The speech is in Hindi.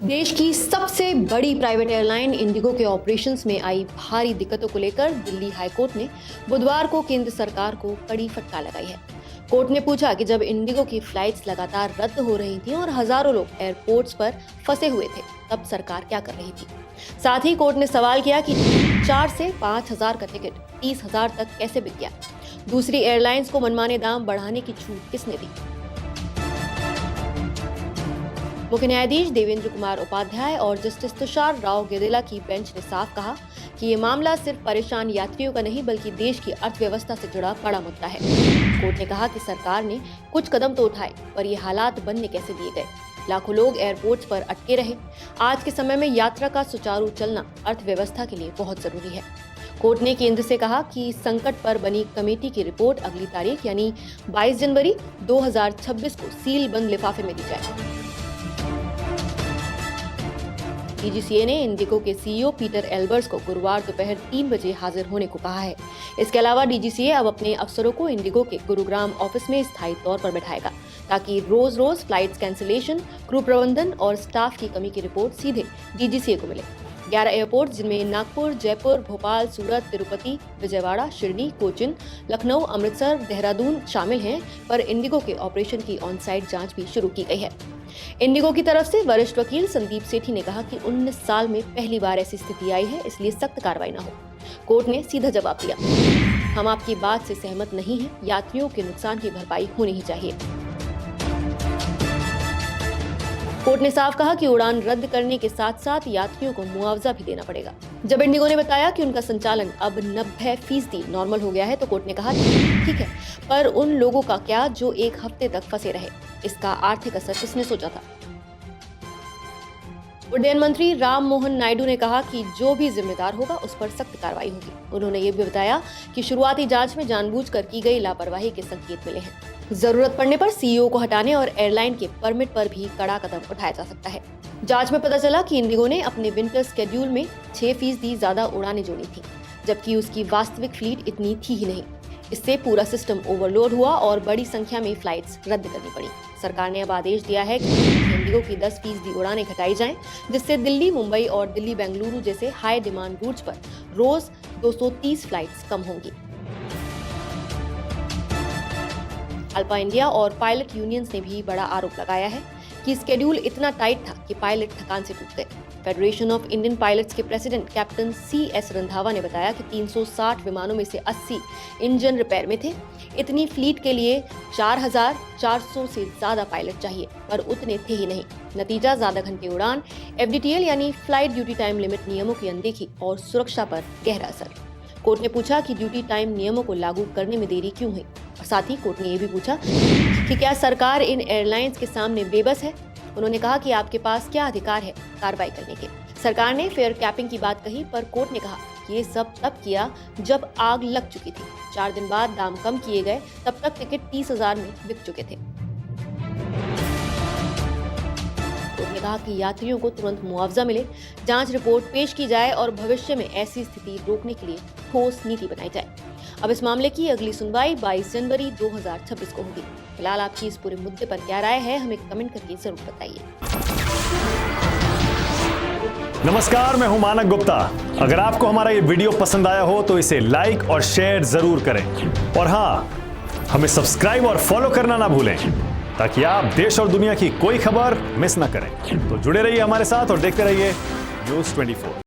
देश की सबसे बड़ी प्राइवेट एयरलाइन इंडिगो के ऑपरेशंस में आई भारी दिक्कतों को लेकर दिल्ली हाईकोर्ट ने बुधवार को केंद्र सरकार को कड़ी फटकार लगाई है। कोर्ट ने पूछा कि जब इंडिगो की फ्लाइट्स लगातार रद्द हो रही थीं और हजारों लोग एयरपोर्ट्स पर फंसे हुए थे, तब सरकार क्या कर रही थी। साथ ही कोर्ट ने सवाल किया कि 4 से 5 हजार का टिकट 30,000 तक कैसे बिक गया। दूसरी एयरलाइंस को मनमाने दाम बढ़ाने की छूट किसने दी। मुख्य न्यायाधीश देवेंद्र कुमार उपाध्याय और जस्टिस तुषार राव गेदेला की बेंच ने साफ कहा कि ये मामला सिर्फ परेशान यात्रियों का नहीं बल्कि देश की अर्थव्यवस्था से जुड़ा बड़ा मुद्दा है। कोर्ट ने कहा कि सरकार ने कुछ कदम तो उठाए, पर ये हालात बनने कैसे दिए गए। लाखों लोग एयरपोर्ट्स पर अटके रहे। आज के समय में यात्रा का सुचारू चलना अर्थव्यवस्था के लिए बहुत जरूरी है। कोर्ट ने केंद्र से कहा कि संकट पर बनी कमेटी की रिपोर्ट अगली तारीख यानी 22 जनवरी 2026 को सील बंद लिफाफे में दी जाए। डीजीसीए ने इंडिगो के सीईओ पीटर एल्बर्स को गुरुवार दोपहर 3 बजे हाजिर होने को कहा है। इसके अलावा डीजीसीए अब अपने अफसरों को इंडिगो के गुरुग्राम ऑफिस में स्थायी तौर पर बैठाएगा, ताकि रोज फ्लाइट्स कैंसिलेशन, क्रू प्रबंधन और स्टाफ की कमी की रिपोर्ट सीधे डीजीसीए को मिले। 11 एयरपोर्ट जिनमें नागपुर, जयपुर, भोपाल, सूरत, तिरुपति, विजयवाड़ा, शिरडी, कोचिन, लखनऊ, अमृतसर, देहरादून शामिल हैं, पर इंडिगो के ऑपरेशन की ऑन साइट जांच भी शुरू की गई है। इंडिगो की तरफ से वरिष्ठ वकील संदीप सेठी ने कहा कि 19 साल में पहली बार ऐसी स्थिति आई है, इसलिए सख्त कार्रवाई न हो। कोर्ट ने सीधा जवाब दिया, हम आपकी बात से सहमत नहीं हैं, यात्रियों के नुकसान की भरपाई होनी ही चाहिए। कोर्ट ने साफ कहा कि उड़ान रद्द करने के साथ साथ यात्रियों को मुआवजा भी देना पड़ेगा। जब इंडिगो ने बताया कि उनका संचालन अब 90% नॉर्मल हो गया है, तो कोर्ट ने कहा ठीक है, पर उन लोगों का क्या जो 1 हफ्ते तक फंसे रहे, इसका आर्थिक असर किसने सोचा था। उड्डयन मंत्री राम मोहन नायडू ने कहा कि जो भी जिम्मेदार होगा उस पर सख्त कार्रवाई होगी। उन्होंने ये भी बताया कि शुरुआती जांच में जानबूझकर की गई लापरवाही के संकेत मिले हैं। जरूरत पड़ने पर सीईओ को हटाने और एयरलाइन के परमिट पर भी कड़ा कदम उठाया जा सकता है। जांच में पता चला कि इंडिगो ने अपने विंटर स्केड्यूल में 6% ज्यादा उड़ानें जोड़ी थी, जबकि उसकी वास्तविक फ्लीट इतनी थी ही नहीं। इससे पूरा सिस्टम ओवरलोड हुआ और बड़ी संख्या में फ्लाइट्स रद्द करनी पड़ी। सरकार ने अब आदेश दिया है कि इंडिगो की 10% उड़ानें घटाई जाएं, जिससे दिल्ली, मुंबई और दिल्ली बेंगलुरु जैसे हाई डिमांड रूट्स पर रोज 230 फ्लाइट्स कम होंगी। अल्पा इंडिया और पायलट यूनियंस ने भी बड़ा आरोप लगाया है कि स्केड्यूल इतना टाइट था कि पायलट थकान से टूट गए। फेडरेशन ऑफ इंडियन पायलट्स के प्रेसिडेंट कैप्टन CS रंधावा ने बताया कि 360 विमानों में से 80 इंजन रिपेयर में थे। इतनी फ्लीट के लिए 4,400 से ज्यादा पायलट चाहिए, पर उतने थे ही नहीं। नतीजा, ज्यादा घंटे उड़ान, FDTL यानी फ्लाइट ड्यूटी टाइम लिमिट नियमों की अनदेखी और सुरक्षा पर गहरा असर। कोर्ट ने पूछा कि ड्यूटी टाइम नियमों को लागू करने में देरी क्यों हुई। साथ ही कोर्ट ने यह भी पूछा कि क्या सरकार इन एयरलाइंस के सामने बेबस है। उन्होंने कहा कि आपके पास क्या अधिकार है कार्रवाई करने के। सरकार ने फेयर कैपिंग की बात कही, पर कोर्ट ने कहा कि ये सब तब किया जब आग लग चुकी थी। 4 दिन बाद दाम कम किए गए, तब तक टिकट 30,000 में बिक चुके थे। कोर्ट ने कहा कि यात्रियों को तुरंत मुआवजा मिले, जांच रिपोर्ट पेश की जाए और भविष्य में ऐसी स्थिति रोकने के लिए ठोस नीति बनाई जाए। अब इस मामले की अगली सुनवाई 22 जनवरी 2026 को होगी। फिलहाल आपकी इस पूरे मुद्दे पर क्या राय है, हमें कमेंट करके जरूर बताइए। नमस्कार, मैं हूं मानक गुप्ता। अगर आपको हमारा ये वीडियो पसंद आया हो तो इसे लाइक और शेयर जरूर करें, और हाँ, हमें सब्सक्राइब और फॉलो करना ना भूलें, ताकि आप देश और दुनिया की कोई खबर मिस ना करें। तो जुड़े रहिए हमारे साथ और देखते रहिए News 24।